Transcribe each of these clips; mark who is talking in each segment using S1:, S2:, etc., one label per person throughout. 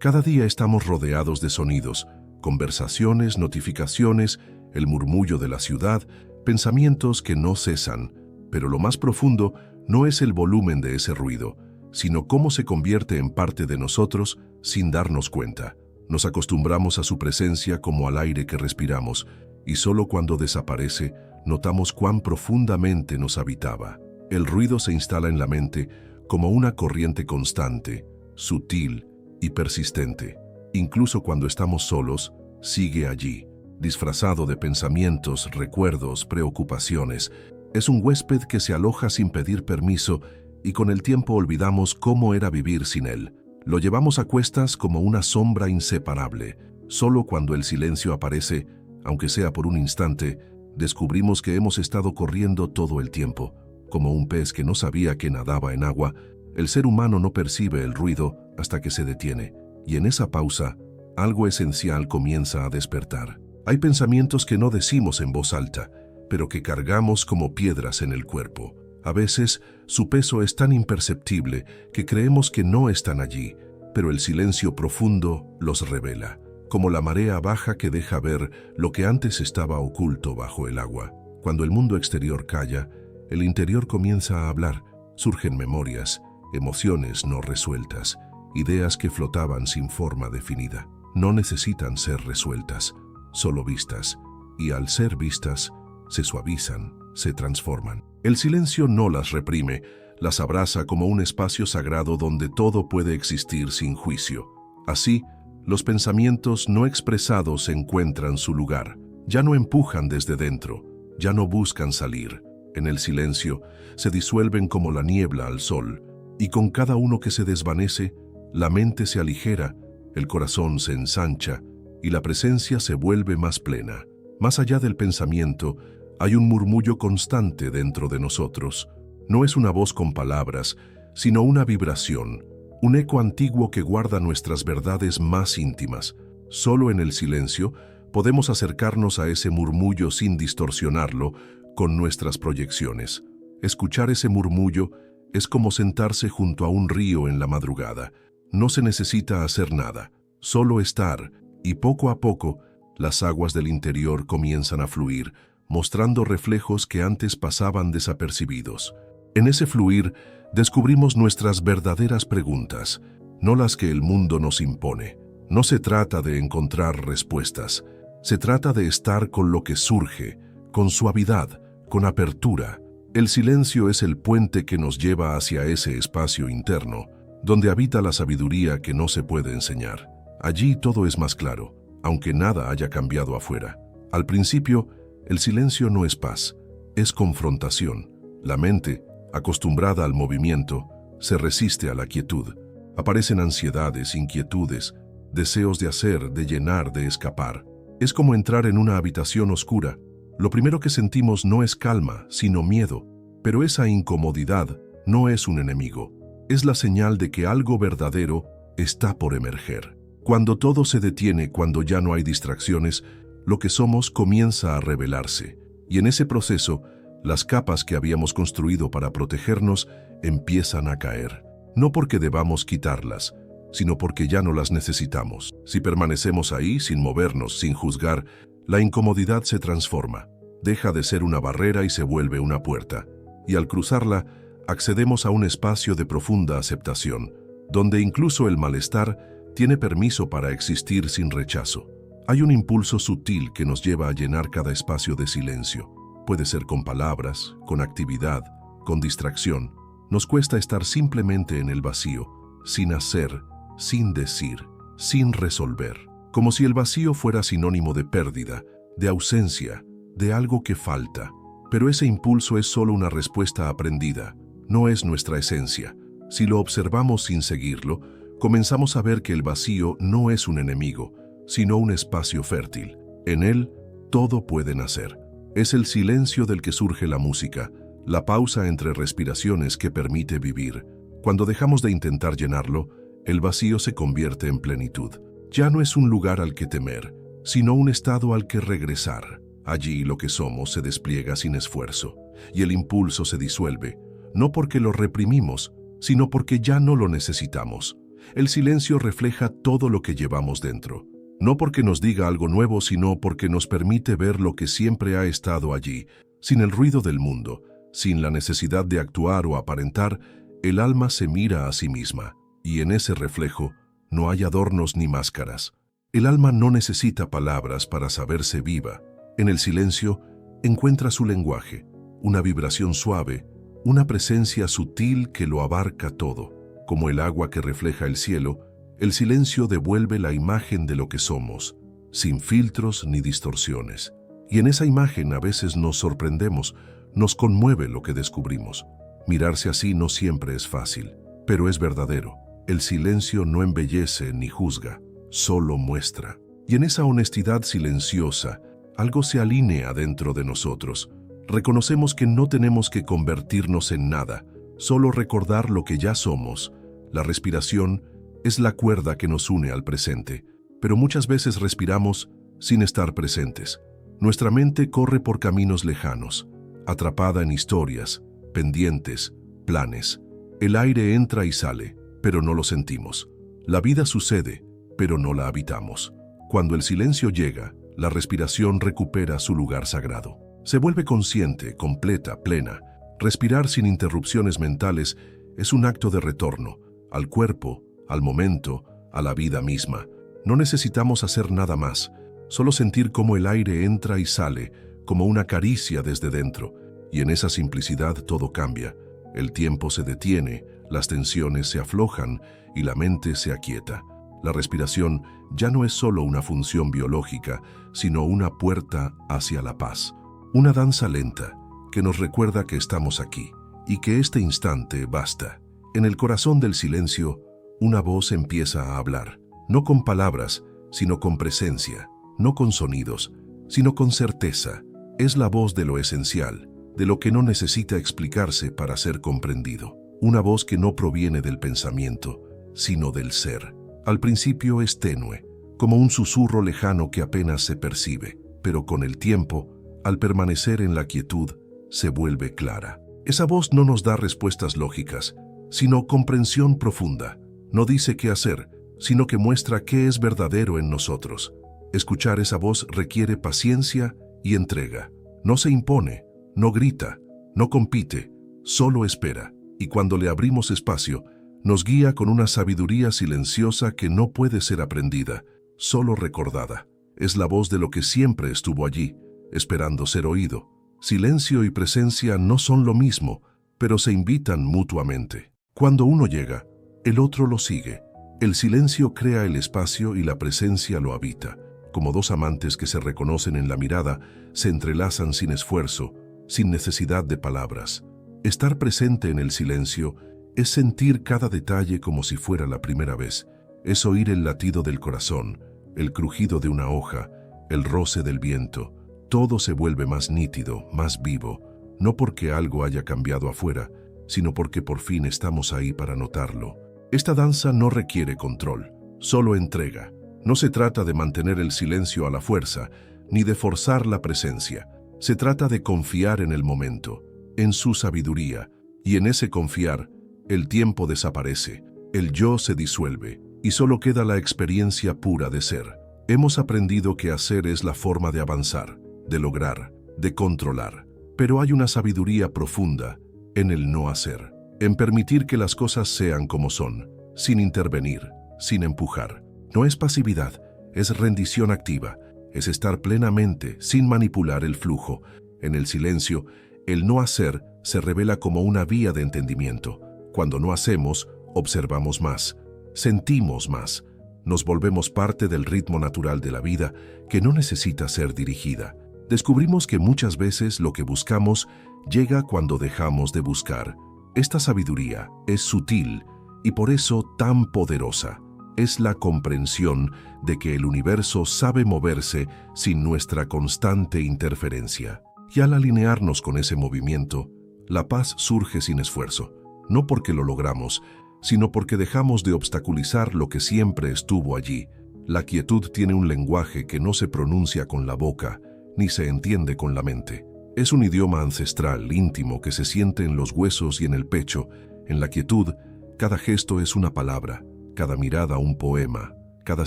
S1: Cada día estamos rodeados de sonidos, conversaciones, notificaciones, el murmullo de la ciudad, pensamientos que no cesan, pero lo más profundo no es el volumen de ese ruido, sino cómo se convierte en parte de nosotros sin darnos cuenta. Nos acostumbramos a su presencia como al aire que respiramos, y solo cuando desaparece notamos cuán profundamente nos habitaba. El ruido se instala en la mente como una corriente constante, sutil y persistente. Incluso cuando estamos solos, sigue allí, disfrazado de pensamientos, recuerdos, preocupaciones. Es un huésped que se aloja sin pedir permiso y con el tiempo olvidamos cómo era vivir sin él. Lo llevamos a cuestas como una sombra inseparable. Solo cuando el silencio aparece, aunque sea por un instante, descubrimos que hemos estado corriendo todo el tiempo. Como un pez que no sabía que nadaba en agua, el ser humano no percibe el ruido hasta que se detiene, y en esa pausa, algo esencial comienza a despertar. Hay pensamientos que no decimos en voz alta, pero que cargamos como piedras en el cuerpo. A veces, su peso es tan imperceptible que creemos que no están allí, pero el silencio profundo los revela, como la marea baja que deja ver lo que antes estaba oculto bajo el agua. Cuando el mundo exterior calla, el interior comienza a hablar. Surgen memorias, emociones no resueltas, ideas que flotaban sin forma definida. No necesitan ser resueltas, solo vistas, y al ser vistas, se suavizan, se transforman. El silencio no las reprime, las abraza como un espacio sagrado donde todo puede existir sin juicio. Así, los pensamientos no expresados encuentran su lugar. Ya no empujan desde dentro, ya no buscan salir. En el silencio, se disuelven como la niebla al sol, y con cada uno que se desvanece, la mente se aligera, el corazón se ensancha, y la presencia se vuelve más plena. Más allá del pensamiento, hay un murmullo constante dentro de nosotros. No es una voz con palabras, sino una vibración, un eco antiguo que guarda nuestras verdades más íntimas. Solo en el silencio podemos acercarnos a ese murmullo sin distorsionarlo con nuestras proyecciones. Escuchar ese murmullo es como sentarse junto a un río en la madrugada. No se necesita hacer nada, solo estar, y poco a poco, las aguas del interior comienzan a fluir, mostrando reflejos que antes pasaban desapercibidos. En ese fluir, descubrimos nuestras verdaderas preguntas, no las que el mundo nos impone. No se trata de encontrar respuestas, se trata de estar con lo que surge, con suavidad, con apertura. El silencio es el puente que nos lleva hacia ese espacio interno, donde habita la sabiduría que no se puede enseñar. Allí todo es más claro, aunque nada haya cambiado afuera. Al principio, el silencio no es paz, es confrontación. La mente, acostumbrada al movimiento, se resiste a la quietud. Aparecen ansiedades, inquietudes, deseos de hacer, de llenar, de escapar. Es como entrar en una habitación oscura. Lo primero que sentimos no es calma, sino miedo, pero esa incomodidad no es un enemigo. Es la señal de que algo verdadero está por emerger. Cuando todo se detiene, cuando ya no hay distracciones, lo que somos comienza a revelarse. Y en ese proceso, las capas que habíamos construido para protegernos empiezan a caer. No porque debamos quitarlas, sino porque ya no las necesitamos. Si permanecemos ahí, sin movernos, sin juzgar, la incomodidad se transforma. Deja de ser una barrera y se vuelve una puerta. Y al cruzarla, accedemos a un espacio de profunda aceptación, donde incluso el malestar tiene permiso para existir sin rechazo. Hay un impulso sutil que nos lleva a llenar cada espacio de silencio. Puede ser con palabras, con actividad, con distracción. Nos cuesta estar simplemente en el vacío, sin hacer, sin decir, sin resolver. Como si el vacío fuera sinónimo de pérdida, de ausencia, de algo que falta. Pero ese impulso es solo una respuesta aprendida, no es nuestra esencia. Si lo observamos sin seguirlo, comenzamos a ver que el vacío no es un enemigo, sino un espacio fértil. En él, todo puede nacer. Es el silencio del que surge la música, la pausa entre respiraciones que permite vivir. Cuando dejamos de intentar llenarlo, el vacío se convierte en plenitud. Ya no es un lugar al que temer, sino un estado al que regresar. Allí lo que somos se despliega sin esfuerzo, y el impulso se disuelve, no porque lo reprimimos, sino porque ya no lo necesitamos. El silencio refleja todo lo que llevamos dentro. No porque nos diga algo nuevo, sino porque nos permite ver lo que siempre ha estado allí, sin el ruido del mundo, sin la necesidad de actuar o aparentar. El alma se mira a sí misma, y en ese reflejo no hay adornos ni máscaras. El alma no necesita palabras para saberse viva. En el silencio encuentra su lenguaje, una vibración suave, una presencia sutil que lo abarca todo. Como el agua que refleja el cielo, el silencio devuelve la imagen de lo que somos, sin filtros ni distorsiones. Y en esa imagen a veces nos sorprendemos, nos conmueve lo que descubrimos. Mirarse así no siempre es fácil, pero es verdadero. El silencio no embellece ni juzga, solo muestra. Y en esa honestidad silenciosa, algo se alinea dentro de nosotros. Reconocemos que no tenemos que convertirnos en nada, solo recordar lo que ya somos. La respiración es la cuerda que nos une al presente, pero muchas veces respiramos sin estar presentes. Nuestra mente corre por caminos lejanos, atrapada en historias, pendientes, planes. El aire entra y sale, pero no lo sentimos. La vida sucede, pero no la habitamos. Cuando el silencio llega, la respiración recupera su lugar sagrado. Se vuelve consciente, completa, plena. Respirar sin interrupciones mentales es un acto de retorno, al cuerpo, al momento, a la vida misma. No necesitamos hacer nada más, solo sentir cómo el aire entra y sale, como una caricia desde dentro. Y en esa simplicidad todo cambia. El tiempo se detiene, las tensiones se aflojan y la mente se aquieta. La respiración ya no es solo una función biológica, sino una puerta hacia la paz. Una danza lenta que nos recuerda que estamos aquí y que este instante basta. En el corazón del silencio, una voz empieza a hablar, no con palabras, sino con presencia, no con sonidos, sino con certeza. Es la voz de lo esencial, de lo que no necesita explicarse para ser comprendido. Una voz que no proviene del pensamiento, sino del ser. Al principio es tenue, como un susurro lejano que apenas se percibe, pero con el tiempo, al permanecer en la quietud, se vuelve clara. Esa voz no nos da respuestas lógicas, sino comprensión profunda. No dice qué hacer, sino que muestra qué es verdadero en nosotros. Escuchar esa voz requiere paciencia y entrega. No se impone, no grita, no compite, solo espera. Y cuando le abrimos espacio, nos guía con una sabiduría silenciosa que no puede ser aprendida, solo recordada. Es la voz de lo que siempre estuvo allí, esperando ser oído. Silencio y presencia no son lo mismo, pero se invitan mutuamente. Cuando uno llega, el otro lo sigue. El silencio crea el espacio y la presencia lo habita. Como dos amantes que se reconocen en la mirada, se entrelazan sin esfuerzo, sin necesidad de palabras. Estar presente en el silencio es sentir cada detalle como si fuera la primera vez. Es oír el latido del corazón, el crujido de una hoja, el roce del viento. Todo se vuelve más nítido, más vivo, no porque algo haya cambiado afuera, sino porque por fin estamos ahí para notarlo. Esta danza no requiere control, solo entrega. No se trata de mantener el silencio a la fuerza, ni de forzar la presencia. Se trata de confiar en el momento, en su sabiduría, y en ese confiar, el tiempo desaparece, el yo se disuelve, y solo queda la experiencia pura de ser. Hemos aprendido que hacer es la forma de avanzar, de lograr, de controlar. Pero hay una sabiduría profunda en el no hacer, en permitir que las cosas sean como son, sin intervenir, sin empujar. No es pasividad, es rendición activa, es estar plenamente, sin manipular el flujo. En el silencio, el no hacer se revela como una vía de entendimiento. Cuando no hacemos, observamos más, sentimos más, nos volvemos parte del ritmo natural de la vida que no necesita ser dirigida. Descubrimos que muchas veces lo que buscamos llega cuando dejamos de buscar. Esta sabiduría es sutil y por eso tan poderosa. Es la comprensión de que el universo sabe moverse sin nuestra constante interferencia. Y al alinearnos con ese movimiento, la paz surge sin esfuerzo, no porque lo logramos, sino porque dejamos de obstaculizar lo que siempre estuvo allí. La quietud tiene un lenguaje que no se pronuncia con la boca, ni se entiende con la mente. Es un idioma ancestral, íntimo, que se siente en los huesos y en el pecho. En la quietud, cada gesto es una palabra. cada mirada un poema, cada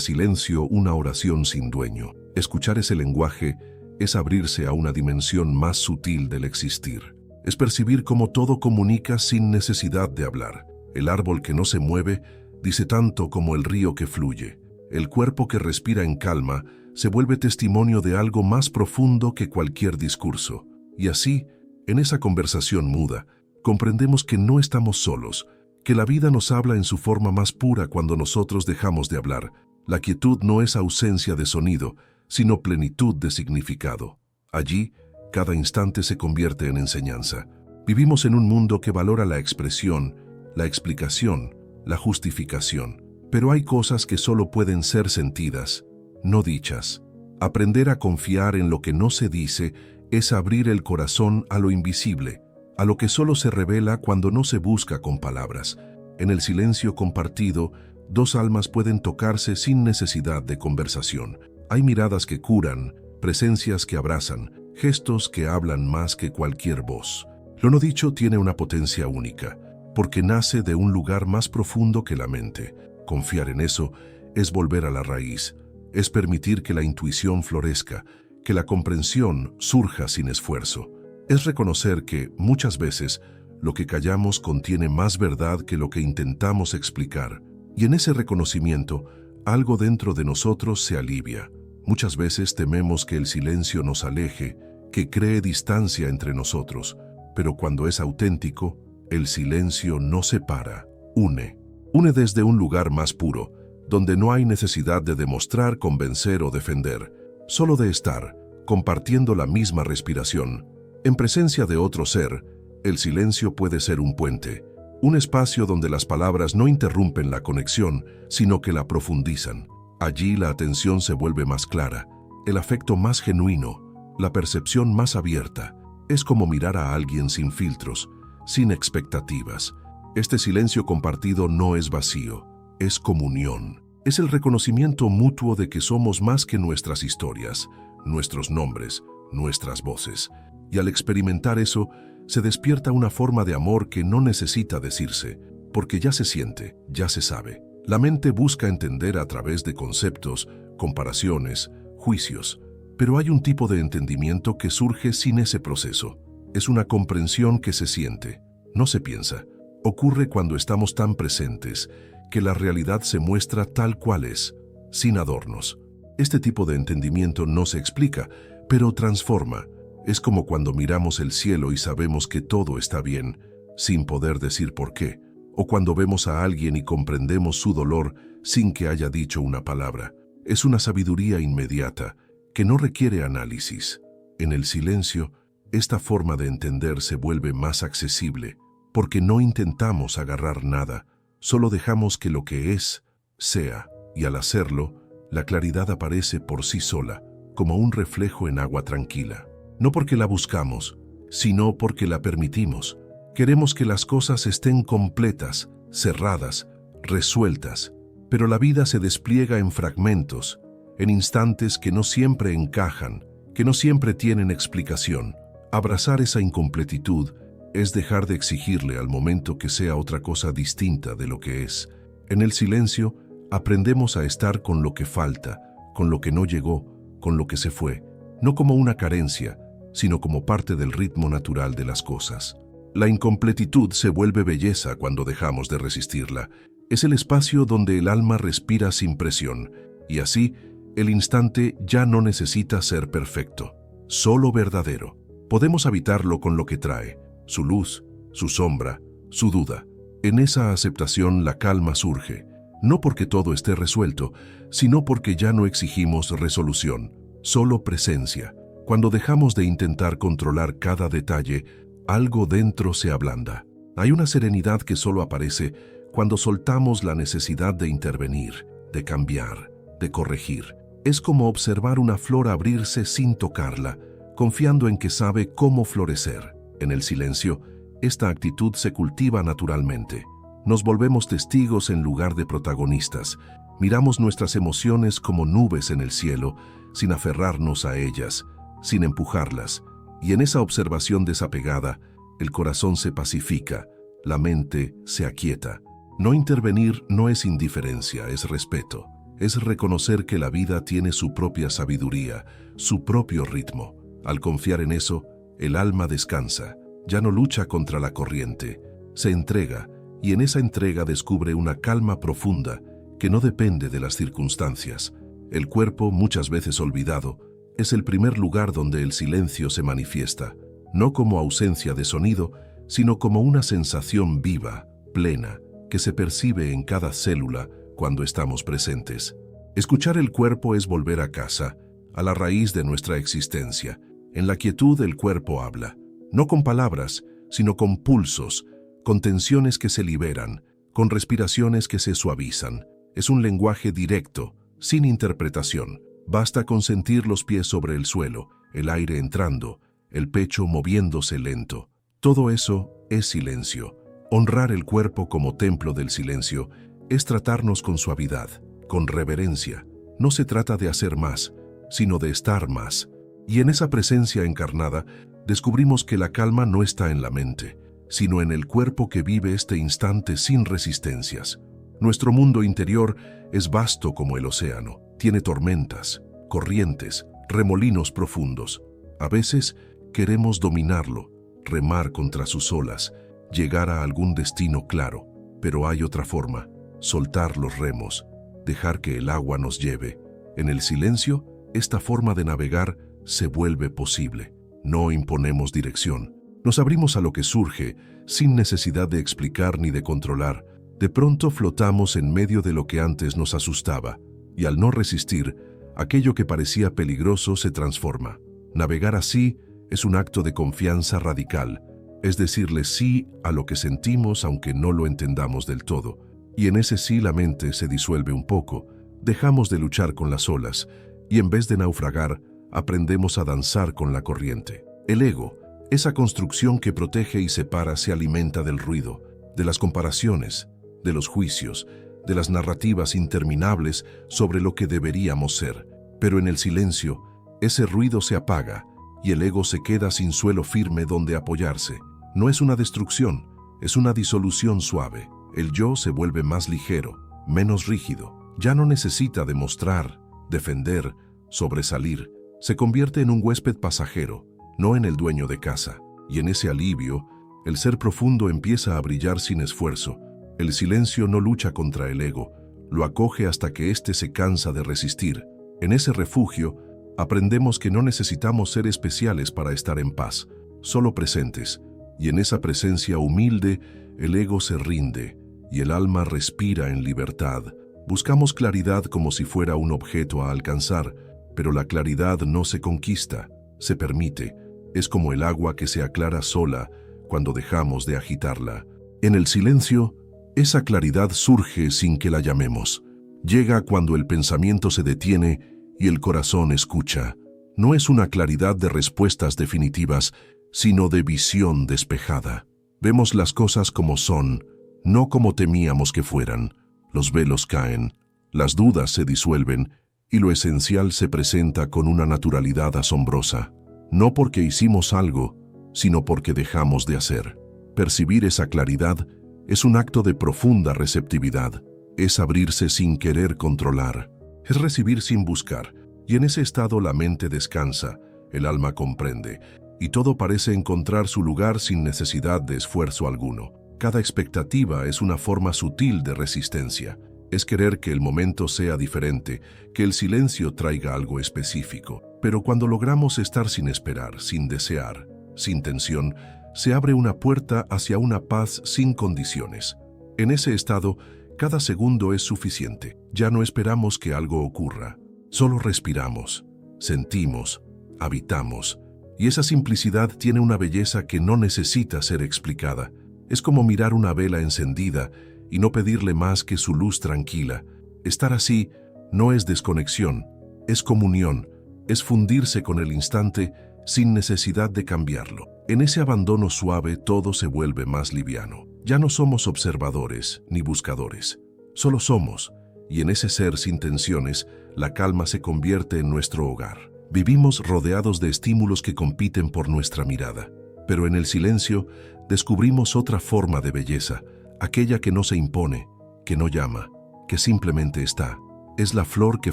S1: silencio una oración sin dueño. Escuchar ese lenguaje es abrirse a una dimensión más sutil del existir. Es percibir cómo todo comunica sin necesidad de hablar. El árbol que no se mueve dice tanto como el río que fluye. El cuerpo que respira en calma se vuelve testimonio de algo más profundo que cualquier discurso. Y así, en esa conversación muda, comprendemos que no estamos solos, que la vida nos habla en su forma más pura cuando nosotros dejamos de hablar. La quietud no es ausencia de sonido, sino plenitud de significado. Allí, cada instante se convierte en enseñanza. Vivimos en un mundo que valora la expresión, la explicación, la justificación. Pero hay cosas que solo pueden ser sentidas, no dichas. Aprender a confiar en lo que no se dice es abrir el corazón a lo invisible, a lo que solo se revela cuando no se busca con palabras. En el silencio compartido, dos almas pueden tocarse sin necesidad de conversación. Hay miradas que curan, presencias que abrazan, gestos que hablan más que cualquier voz. Lo no dicho tiene una potencia única, porque nace de un lugar más profundo que la mente. Confiar en eso es volver a la raíz, es permitir que la intuición florezca, que la comprensión surja sin esfuerzo. Es reconocer que, muchas veces, lo que callamos contiene más verdad que lo que intentamos explicar. Y en ese reconocimiento, algo dentro de nosotros se alivia. Muchas veces tememos que el silencio nos aleje, que cree distancia entre nosotros, pero cuando es auténtico, el silencio no separa, une. Une desde un lugar más puro, donde no hay necesidad de demostrar, convencer o defender, solo de estar, compartiendo la misma respiración. En presencia de otro ser, el silencio puede ser un puente, un espacio donde las palabras no interrumpen la conexión, sino que la profundizan. Allí la atención se vuelve más clara, el afecto más genuino, la percepción más abierta. Es como mirar a alguien sin filtros, sin expectativas. Este silencio compartido no es vacío, es comunión. Es el reconocimiento mutuo de que somos más que nuestras historias, nuestros nombres, nuestras voces. Y al experimentar eso, se despierta una forma de amor que no necesita decirse, porque ya se siente, ya se sabe. La mente busca entender a través de conceptos, comparaciones, juicios, pero hay un tipo de entendimiento que surge sin ese proceso. Es una comprensión que se siente, no se piensa. Ocurre cuando estamos tan presentes que la realidad se muestra tal cual es, sin adornos. Este tipo de entendimiento no se explica, pero transforma. Es como cuando miramos el cielo y sabemos que todo está bien, sin poder decir por qué, o cuando vemos a alguien y comprendemos su dolor sin que haya dicho una palabra. Es una sabiduría inmediata, que no requiere análisis. En el silencio, esta forma de entender se vuelve más accesible, porque no intentamos agarrar nada, solo dejamos que lo que es, sea, y al hacerlo, la claridad aparece por sí sola, como un reflejo en agua tranquila. No porque la buscamos, sino porque la permitimos. Queremos que las cosas estén completas, cerradas, resueltas, pero la vida se despliega en fragmentos, en instantes que no siempre encajan, que no siempre tienen explicación. Abrazar esa incompletitud es dejar de exigirle al momento que sea otra cosa distinta de lo que es. En el silencio, aprendemos a estar con lo que falta, con lo que no llegó, con lo que se fue, no como una carencia, sino como parte del ritmo natural de las cosas. La incompletitud se vuelve belleza cuando dejamos de resistirla. Es el espacio donde el alma respira sin presión, y así, el instante ya no necesita ser perfecto, solo verdadero. Podemos habitarlo con lo que trae, su luz, su sombra, su duda. En esa aceptación la calma surge, no porque todo esté resuelto, sino porque ya no exigimos resolución, solo presencia. Cuando dejamos de intentar controlar cada detalle, algo dentro se ablanda. Hay una serenidad que solo aparece cuando soltamos la necesidad de intervenir, de cambiar, de corregir. Es como observar una flor abrirse sin tocarla, confiando en que sabe cómo florecer. En el silencio, esta actitud se cultiva naturalmente. Nos volvemos testigos en lugar de protagonistas. Miramos nuestras emociones como nubes en el cielo, sin aferrarnos a ellas, sin empujarlas, y en esa observación desapegada, el corazón se pacifica, la mente se aquieta. No intervenir no es indiferencia, es respeto. Es reconocer que la vida tiene su propia sabiduría, su propio ritmo. Al confiar en eso, el alma descansa, ya no lucha contra la corriente, se entrega, y en esa entrega descubre una calma profunda que no depende de las circunstancias. El cuerpo, muchas veces olvidado, es el primer lugar donde el silencio se manifiesta, no como ausencia de sonido, sino como una sensación viva, plena, que se percibe en cada célula cuando estamos presentes. Escuchar el cuerpo es volver a casa, a la raíz de nuestra existencia. En la quietud el cuerpo habla, no con palabras, sino con pulsos, con tensiones que se liberan, con respiraciones que se suavizan. Es un lenguaje directo, sin interpretación. Basta con sentir los pies sobre el suelo, el aire entrando, el pecho moviéndose lento. Todo eso es silencio. Honrar el cuerpo como templo del silencio es tratarnos con suavidad, con reverencia. No se trata de hacer más, sino de estar más. Y en esa presencia encarnada, descubrimos que la calma no está en la mente, sino en el cuerpo que vive este instante sin resistencias. Nuestro mundo interior es vasto como el océano. Tiene tormentas, corrientes, remolinos profundos. A veces queremos dominarlo, remar contra sus olas, llegar a algún destino claro. Pero hay otra forma: soltar los remos, dejar que el agua nos lleve. En el silencio, esta forma de navegar se vuelve posible. No imponemos dirección. Nos abrimos a lo que surge, sin necesidad de explicar ni de controlar. De pronto flotamos en medio de lo que antes nos asustaba, y al no resistir, aquello que parecía peligroso se transforma. Navegar así es un acto de confianza radical, es decirle sí a lo que sentimos aunque no lo entendamos del todo. Y en ese sí la mente se disuelve un poco, dejamos de luchar con las olas, y en vez de naufragar, aprendemos a danzar con la corriente. El ego, esa construcción que protege y separa, se alimenta del ruido, de las comparaciones, de los juicios, de las narrativas interminables sobre lo que deberíamos ser. Pero en el silencio, ese ruido se apaga y el ego se queda sin suelo firme donde apoyarse. No es una destrucción, es una disolución suave. El yo se vuelve más ligero, menos rígido. Ya no necesita demostrar, defender, sobresalir. Se convierte en un huésped pasajero, no en el dueño de casa. Y en ese alivio, el ser profundo empieza a brillar sin esfuerzo. El silencio no lucha contra el ego, lo acoge hasta que éste se cansa de resistir. En ese refugio, aprendemos que no necesitamos ser especiales para estar en paz, solo presentes. Y en esa presencia humilde, el ego se rinde y el alma respira en libertad. Buscamos claridad como si fuera un objeto a alcanzar, pero la claridad no se conquista, se permite. Es como el agua que se aclara sola cuando dejamos de agitarla. En el silencio, esa claridad surge sin que la llamemos. Llega cuando el pensamiento se detiene y el corazón escucha. No es una claridad de respuestas definitivas, sino de visión despejada. Vemos las cosas como son, no como temíamos que fueran. Los velos caen, las dudas se disuelven y lo esencial se presenta con una naturalidad asombrosa. No porque hicimos algo, sino porque dejamos de hacer. Percibir esa claridad es un acto de profunda receptividad. Es abrirse sin querer controlar. Es recibir sin buscar. Y en ese estado la mente descansa, el alma comprende, y todo parece encontrar su lugar sin necesidad de esfuerzo alguno. Cada expectativa es una forma sutil de resistencia. Es querer que el momento sea diferente, que el silencio traiga algo específico. Pero cuando logramos estar sin esperar, sin desear, sin tensión, se abre una puerta hacia una paz sin condiciones. En ese estado, cada segundo es suficiente. Ya no esperamos que algo ocurra. Solo respiramos, sentimos, habitamos. Y esa simplicidad tiene una belleza que no necesita ser explicada. Es como mirar una vela encendida y no pedirle más que su luz tranquila. Estar así no es desconexión, es comunión, es fundirse con el instante sin necesidad de cambiarlo. En ese abandono suave todo se vuelve más liviano. Ya no somos observadores ni buscadores, solo somos, y en ese ser sin tensiones, la calma se convierte en nuestro hogar. Vivimos rodeados de estímulos que compiten por nuestra mirada, pero en el silencio descubrimos otra forma de belleza, aquella que no se impone, que no llama, que simplemente está. Es la flor que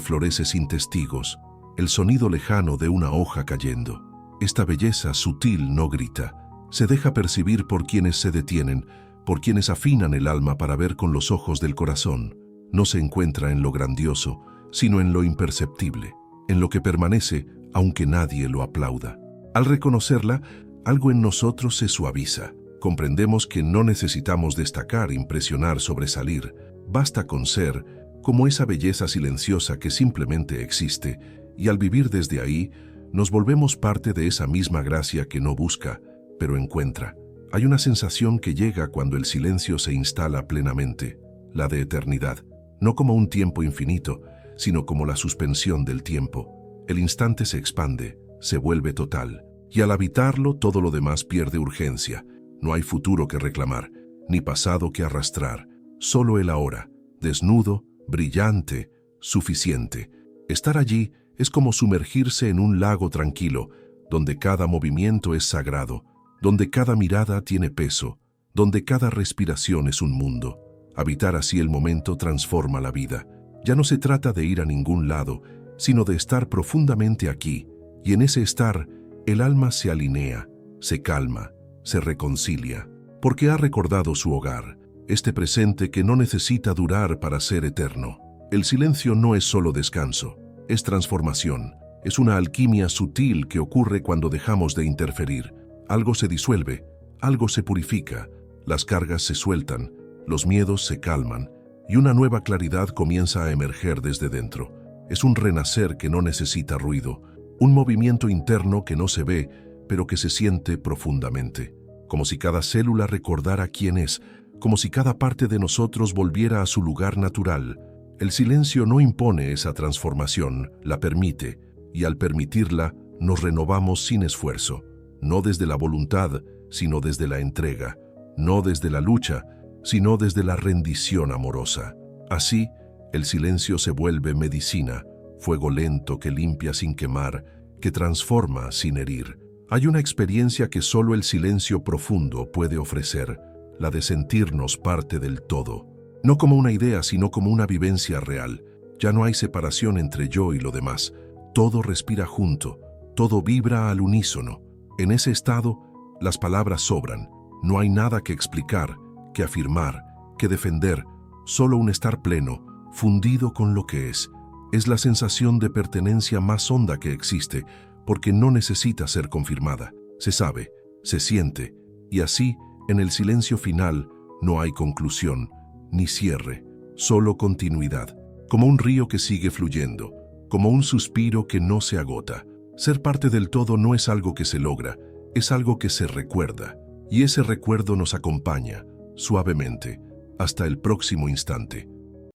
S1: florece sin testigos, el sonido lejano de una hoja cayendo. Esta belleza sutil no grita, se deja percibir por quienes se detienen, por quienes afinan el alma para ver con los ojos del corazón. No se encuentra en lo grandioso, sino en lo imperceptible, en lo que permanece aunque nadie lo aplauda. Al reconocerla, algo en nosotros se suaviza. Comprendemos que no necesitamos destacar, impresionar, sobresalir. Basta con ser como esa belleza silenciosa que simplemente existe, y al vivir desde ahí, nos volvemos parte de esa misma gracia que no busca, pero encuentra. Hay una sensación que llega cuando el silencio se instala plenamente, la de eternidad, no como un tiempo infinito, sino como la suspensión del tiempo. El instante se expande, se vuelve total, y al habitarlo todo lo demás pierde urgencia. No hay futuro que reclamar, ni pasado que arrastrar, solo el ahora, desnudo, brillante, suficiente. Estar allí es como sumergirse en un lago tranquilo, donde cada movimiento es sagrado, donde cada mirada tiene peso, donde cada respiración es un mundo. Habitar así el momento transforma la vida. Ya no se trata de ir a ningún lado, sino de estar profundamente aquí, y en ese estar, el alma se alinea, se calma, se reconcilia, porque ha recordado su hogar, este presente que no necesita durar para ser eterno. El silencio no es solo descanso, es transformación, es una alquimia sutil que ocurre cuando dejamos de interferir. Algo se disuelve, algo se purifica, las cargas se sueltan, los miedos se calman, y una nueva claridad comienza a emerger desde dentro. Es un renacer que no necesita ruido, un movimiento interno que no se ve, pero que se siente profundamente, como si cada célula recordara quién es, como si cada parte de nosotros volviera a su lugar natural. El silencio no impone esa transformación, la permite, y al permitirla, nos renovamos sin esfuerzo, no desde la voluntad, sino desde la entrega, no desde la lucha, sino desde la rendición amorosa. Así, el silencio se vuelve medicina, fuego lento que limpia sin quemar, que transforma sin herir. Hay una experiencia que solo el silencio profundo puede ofrecer, la de sentirnos parte del todo. No como una idea, sino como una vivencia real. Ya no hay separación entre yo y lo demás. Todo respira junto, todo vibra al unísono. En ese estado, las palabras sobran. No hay nada que explicar, que afirmar, que defender, solo un estar pleno, fundido con lo que es. Es la sensación de pertenencia más honda que existe, porque no necesita ser confirmada. Se sabe, se siente, y así, en el silencio final, no hay conclusión, ni cierre, solo continuidad, como un río que sigue fluyendo, como un suspiro que no se agota. Ser parte del todo no es algo que se logra, es algo que se recuerda, y ese recuerdo nos acompaña, suavemente, hasta el próximo instante.